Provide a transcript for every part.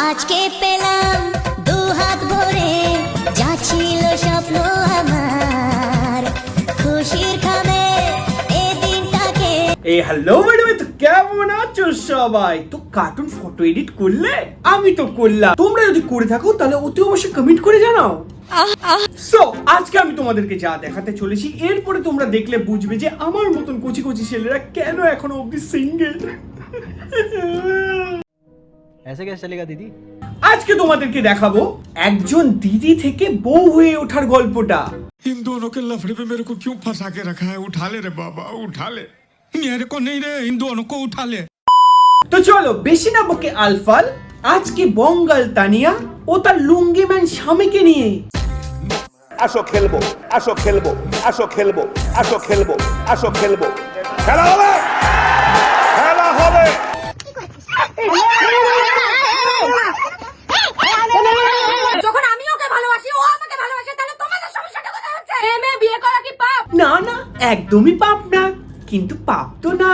আজকে পেলাম দু হাত ভরে, যা ছিল স্বপ্ন আমার, খুশির খাবে এই দিনটাকে। এই হ্যালো ম্যাডাম, তো কেমন আছো সবাই? তো কার্টুন ফটো এডিট করলে? আমি তো করলাম। তোমরা যদি করে থাকো তাহলে অতি অবশ্যই কমেন্ট করে জানাও। সো আজকে আমি তোমাদেরকে যা দেখাতে চলেছি, এরপরে তোমরা দেখলে বুঝবে যে আমার মতন কচি কচি ছেলেরা কেন এখনো অব্দি সিঙ্গেল। ऐसे कैसे चलेगा दीदी? আজকে তোমাদেরকে দেখাবো একজন দিদি থেকে বউ হয়ে ওঠার গল্পটা। इन दोनों के लफड़े पे मेरे को क्यों फंसा के रखा है? उठा ले रे बाबा, उठा ले। मेरे को नहीं रे, इन दोनों को उठा ले। তো চলো বেশি না বকে আলফাল, আজকে বঙ্গাল তানিয়া ও তার লুঙ্গি ম্যান স্বামীকে নিয়ে। আসো খেলবো, আসো খেলবো, আসো খেলবো, আসো খেলবো, আসো খেলবো। খেলা হবে, খেলা হবে। যখন আমি ওকে ভালোবাসি, ও আমাকে ভালোবাসে, তাহলে তোমাদের সমস্যাটা কোথায় হচ্ছে? মেয়ে বিয়ে করা কি পাপ? না না, একদমই পাপ না, কিন্তু পাপ তো না,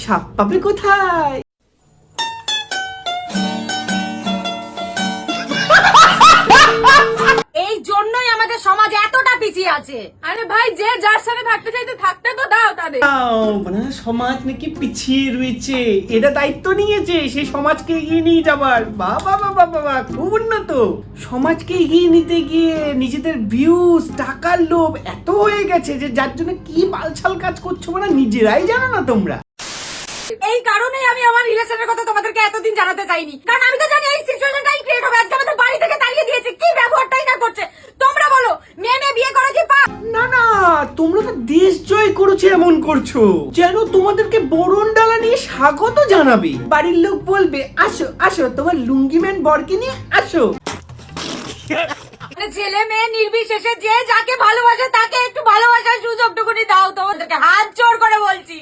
সাপ পাবে কোথায়? এই জন্যই আমাদের সমাজ এতটা পিছিয়ে আছে। আরে ভাই, যে যার সাথে থাকতে চাইতে থাকতে তো দাও তাদের। মানে সমাজ নাকি পিছিয়ে রয়েছে, এটা দায়িত্ব নিয়েছে সেই সমাজকে এগিয়ে নিয়ে যাবার। বাবা বাবা বাবা, খুব উন্নত। সমাজকে এগিয়ে নিতে গিয়ে নিজেদের ভিউজ, টাকার লোভ এত হয়ে গেছে যে যার জন্য কি বালছাল কাজ করছো মানে নিজেরাই জানো না তোমরা। এই কারণেই আমি আমার রিলেশনের কথা তোমাদেরকে এতদিন জানাতে চাইনি, কারণ আমি তো জানি এই সিচুয়েশনটাই ক্রিয়েট হবে। আজকে আমাদের বাড়ি থেকে তাড়িয়ে দিয়েছে, কি ব্যবহারটাই না করছে। তোমরা বলো, মেয়ে বিয়ে করা কি পাপ? না না, তোমরা তো দেশ জয় করেছো এমন করছো যেন তোমাদেরকে বরণ ডালা নিয়ে স্বাগত জানাবে। বাড়ির লোক বলবে আসো আসো, তোমার লুঙ্গি ম্যান বরকে নিয়ে আসো। ছেলে মেয়ে নির্বিশেষে যে যাকে ভালোবাসে তাকে একটু ভালোবাসার সুযোগটুকুনি দাও, তোমাদেরকে হাত জোড় করে বলছি।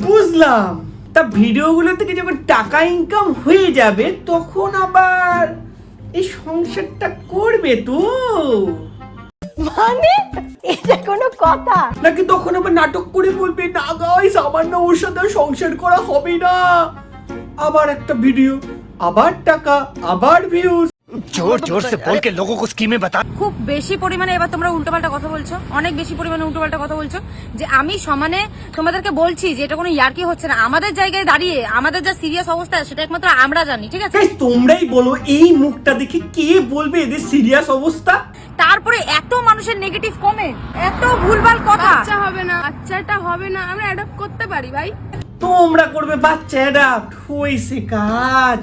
বুঝলাম। তা ভিডিওগুলো থেকে যখন টাকা ইনকাম হয়ে যাবে তখন আবার এই সংসারটা করবে তো? মানে এটা কোনো কথা নাকি তখন আবার নাটক করে বলবে না গাইস, আমার না ওর সাথে সংসার করা হবে না। আবার একটা ভিডিও, আবার টাকা, আবার ভিউজ। जोर जोर से बोल के लोगों को स्कीमें बता। খুব বেশি পরিমাণে এবার তোমরা উল্টোপাল্টা কথা বলছো, অনেক বেশি পরিমাণে উল্টোপাল্টা কথা বলছো। যে আমি সমানে তোমাদেরকে বলছি যে এটা কোনো ইয়ার্কি হচ্ছে না। আমাদের জায়গায় দাঁড়িয়ে আমাদের যা সিরিয়াস অবস্থা সেটা একমাত্র আমরা জানি, ঠিক আছে? গাইস তোমরাই বলো, এই মুখটা দেখে কে বলবে এদের সিরিয়াস অবস্থা? তারপরে এত মানুষের নেগেটিভ কমেন্ট, এত ভুলভাল কথা। বাচ্চা হবে না, বাচ্চাটা হবে না, আমরা অ্যাডপ্ট করতে পারি ভাই। তোমরা করবে বাচ্চা অ্যাডাপ্ট, হইছে কাজ।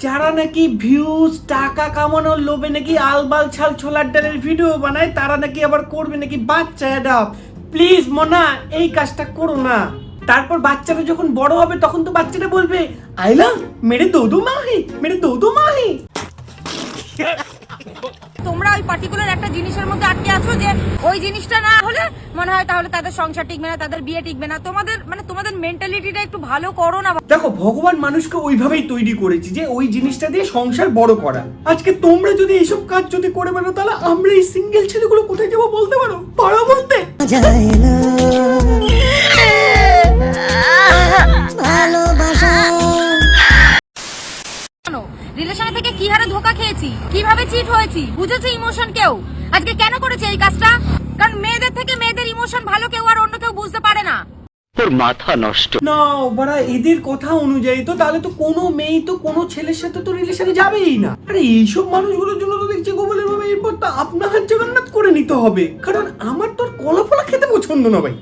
যারা নাকি ভিউজ, টাকা কামানোর লোভে নাকি আলবাল ছাল ছোলার ডালের ভিডিও বানায়, তারা নাকি আবার করবে নাকি বাচ্চা অ্যাডাপ্ট। প্লিজ মোনা, এই কাজটা করো না। তারপর বাচ্চাটা যখন বড় হবে তখন তো বাচ্চাটা বলবে আইলা মেরে দো মাহি, মেরে দো মাহি। তোমরা ওই পার্টিকুলার একটা জিনিসের মধ্যে আটকে আছো যে ওই জিনিসটা না হলে মনে হয় তাহলে তাদের সংসার টিকবে না, তাদের বিয়ে টিকবে না। তোমাদের মেন্টালিটিটা একটু ভালো করো না। দেখো, ভগবান মানুষকে ওইভাবেই তৈরি করেছে যে ওই জিনিসটা দিয়ে সংসার বড় করা। আজকে তোমরা যদি এইসব কাজ যদি করে বেরো, তাহলে আমরা এই সিঙ্গেল ছেলেগুলো কোথায় যাবো বলতে পারো? পারো বলতে? রিলেশনে থেকে কি হারে ধোকা খেয়েছি, কিভাবে চিট হয়েছি, বুঝেছে ইমোশন কেউ। আজকে কেন করেছে এই কাজটা? কারণ মেয়েদের থেকে মেয়েদের ইমোশন ভালো কেউ আর অন্য কেউ বুঝতে পারে না। তোর মাথা নষ্ট। না বাড়া, এদের কথা অনুযায়ী তো তাহলে তো কোনো মেয়ে তো কোনো ছেলের সাথে তো রিলেশনে যাবেই না। আরে এইসব মানুষগুলোর জন্য তো দেখছি গোবলের ভাবে এরপর তো আপনার হাত জগন্নাথ করে নিতে হবে, কারণ আমার তোর কলা ফলা খেতে পছন্দ না ভাই।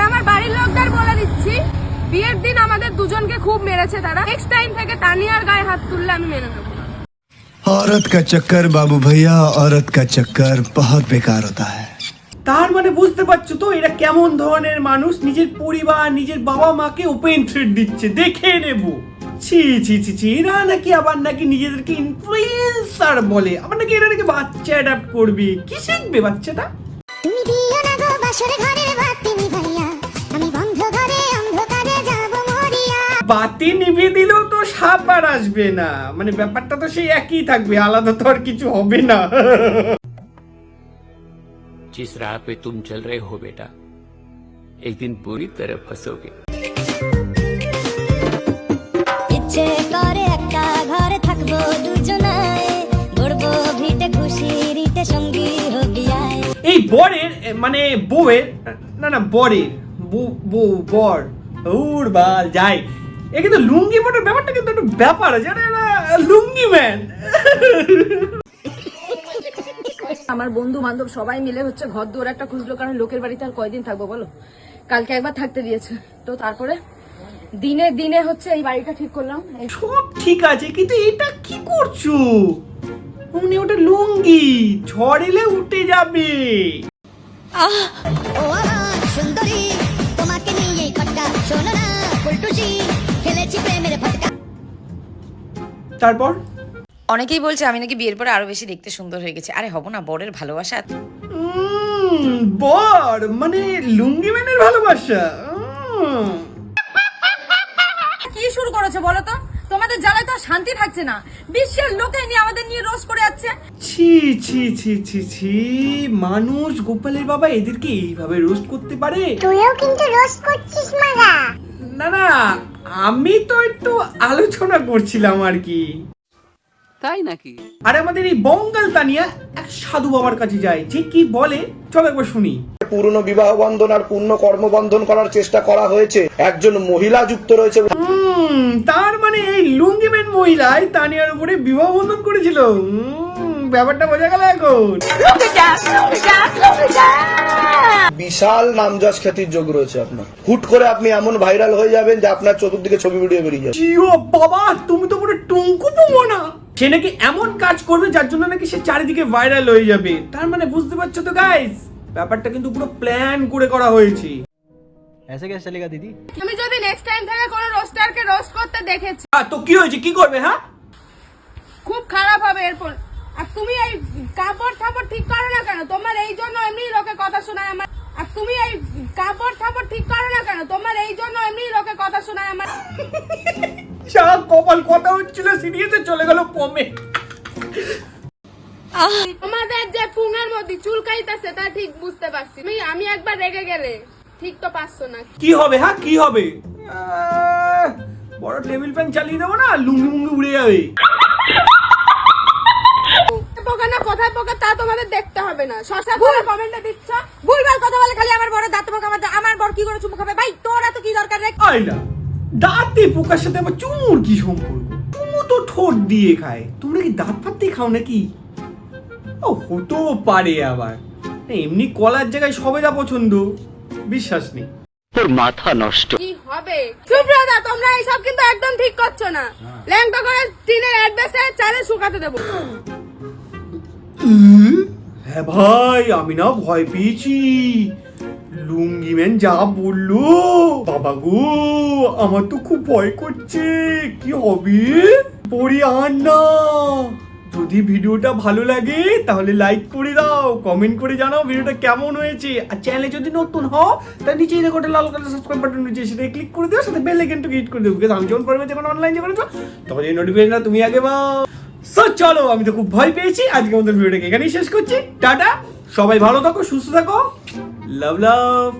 আমার বাড়ির লোকদের বলে দিচ্ছি, বিয়ের দিন আমাদের দুজনকে খুব মেরেছে তারা। নেক্সট টাইম থেকে তানিয়ার গায়ে হাত তুললে আমি মেনে নেব না। औरत का चक्कर बाबू भैया, औरत का चक्कर बहुत बेकार होता है। তার মানে বুঝতে পারছো তো এরা কেমন ধরনের মানুষ? নিজের পরিবার, নিজের বাবা মাকে ওপেন থ্রেট দিচ্ছে, দেখে নেব। ছি ছি ছি ছি, এরা নাকি আবার নাকি নিজেদেরকে ইনফ্লুয়েন্সার বলে, আবার নাকি এরা নাকি বাচ্চা অ্যাডাপ্ট করবে। কি শিখবে বাচ্চাটা? তুমি দিও না গো বাসর ঘরের বাতি নিভাইয়া, আমি বন্ধ ঘরে অন্ধকারে যাব মরিয়া। বাতি নিভিয়ে দিলেও তো সাপ আর আসবে না, মানে ব্যাপারটা তো সেই একই থাকবে, আলাদা তো আর কিছু হবে না। जिस राह पे तुम चल रहे हो बेटा, एक दिन पूरी तरह फंसोगे। বরের মানে বউয়ের না বরের বর ওর বাল যাই এ কিন্তু লুঙ্গি পরার ব্যাপারটা কিন্তু একটু ব্যাপার আছে লুঙ্গি ম্যান। আমার বন্ধু বান্ধব সবাই মিলে হচ্ছে ঘর দুয়ার একটা খুঁজলো, কারণ লোকের বাড়িতে আর কয়দিন থাকবো বলো, কালকে একবার থাকতে দিয়েছে। তো তারপরে দিনে দিনে হচ্ছে এই বাড়িটা ঠিক করলাম। সব ঠিক আছে কিন্তু এটা কি করছো? উনি ওটা লুঙ্গি ঝড় এলে উঠে যাবে। ও আমার সুন্দরী তোমাকে নিয়ে খটকা শোনো না ফুলটুসি খেলেছি প্রেমের ফটকা। তারপর অনেকেই বলছে আমি নাকি বিয়ের পরে আরো বেশি দেখতে সুন্দর হয়ে গেছে। আরে হব না, বরের ভালোবাসা। বর মানে লুঙ্গি ম্যানের ভালোবাসা। কি শুরু করেছে বলো তো? তোমাদের জ্বালায় তো শান্তি থাকছে না, বিশ্বের লোকে নিয়ে আমাদের নিয়ে রোজ করে যাচ্ছে। ছি ছি ছি ছি ছি, মানুষ গোপালের বাবা এদেরকে এইভাবে রোস্ট করতে পারে? তুইও কিন্তু রোস্ট করছিস মাগা। না আমি তো একটু আলোচনা করছিলাম আর কি। তাই নাকি? আর আমাদের এই বঙ্গাল তানিয়া এক সাধু বাবার কাছে যায়, যে কি বলে চলো একবার শুনি। পুরনো বিবাহ বন্ধন আর পূর্ণ কর্মবন্ধন করার চেষ্টা করা হয়েছে, একজন মহিলা যুক্ত রয়েছে। তার মানে এই লুঙ্গিম্যান মহিলাই তানিয়ার উপরে বিবাহ বন্ধন করেছিল। ব্যাপারটা বোঝা গেল এখন। বিশাল নামযশ খ্যাতির যোগ রয়েছে আপনার। হুট করে আপনি এমন ভাইরাল হয়ে যাবেন যে আপনার চতুর্দিকে ছবি ভিডিও বেরিয়ে যাবে। জিও বাবা, তুমি তো পুরো টুঙ্কু পোমো না। সে নাকি এমন কাজ করবে যার জন্য নাকি সে চারিদিকে ভাইরাল হয়ে যাবে। তার মানে বুঝতে পারছো তো গাইস, ব্যাপারটা কিন্তু পুরো প্ল্যান করে করা হয়েছে। ऐसे कैसे चलेगा दीदी? তুমি যদি নেক্সট টাইম থেকে কোনো রোস্টারকে রোস্ট করতে দেখেছি, তো কি হয়েছে, কি করবে? হ্যাঁ খুব খারাপ হবে এরপর। আর তুমি এই কাপড় ঠাপড় ঠিক করো না কেন? তোমার এই জন্য এমনি লোকে কথা শোনায় আমার। আর তুমি এই কাপড় ঠাপড় ঠিক করো না কেন? তোমার এই জন্য এমনি লোকে কথা শোনায় আমার। যা কপাল, কথা হচ্ছিল সিরিয়াসে চলে গেল পমে। আমাদের যে পুঙের মধ্যে চুলকাইতেছে তা ঠিক বুঝতে পারছি। আমি একবার রেগে গেলে ঠিক তো পারছো না। কি হবে? হ্যাঁ কি হবে? বড় টেবিল ফ্যান চালিয়ে দেবো না, লুঙ্গি মুঙ্গি উড়ে যাবে। পোকা না কোথায় পোকা তা তোমাদের দেখতে হবে না। শশা করে কমেন্টে দিচ্ছ, ভুলভাল কথা বলে খালি আমার বড় দাঁত পোকা। আমার বড় কি করে চুমু খাবে? ভাই তোরা তো কি দরকার রে? আইলা দাঁতে পোকার সাথে আবার চুমুর কি সম্পর্ক? চুমু তো ঠোঁট দিয়ে খায়, তোমরা কি দাঁত ফাত দিয়ে খাও নাকি? ও হতো পারে আবার, এমনি কলার জায়গায় সবেদা পছন্দ, বিশ্বাস নেই। তোর মাথা নষ্ট। কি হবে? সুব্রতা, তোমরা এইসব কিন্তু একদম ঠিক করছো না। ল্যাংটা করে টিনের অ্যাড্রেসে চালে শুকাতে দেবো। হ্যাঁ ভাই, আমি না ভয় পেয়েছি। লুঙ্গি ম্যান যা বললো, বাবা গো আমার তো খুব ভয় করছে। কি হবে? পড়ি আর না। যদি ভিডিওটা ভালো লাগে তাহলে লাইক করে দাও, কমেন্ট করে জানাও ভিডিওটা কেমন হয়েছে। আর চ্যানেলে যদি নতুন হও তাহলে নিচে এরকম একটা লাল কালার সাবস্ক্রাইব বাটন রয়েছে, সেটা ক্লিক করে দিও, সাথে বেল আইকনটা হিট করে দিও, বিকজ আমি যখন পড়বে যখন অনলাইন যখন তখন এই নোটিফিকেশনটা তুমি আগে পাও। সো চলো, আমি তো খুব ভয় পেয়েছি। আজকে আমাদের ভিডিওটাকে এখানেই শেষ করছি। টাটা, সবাই ভালো থাকো, সুস্থ থাকো, লাভ লাভ।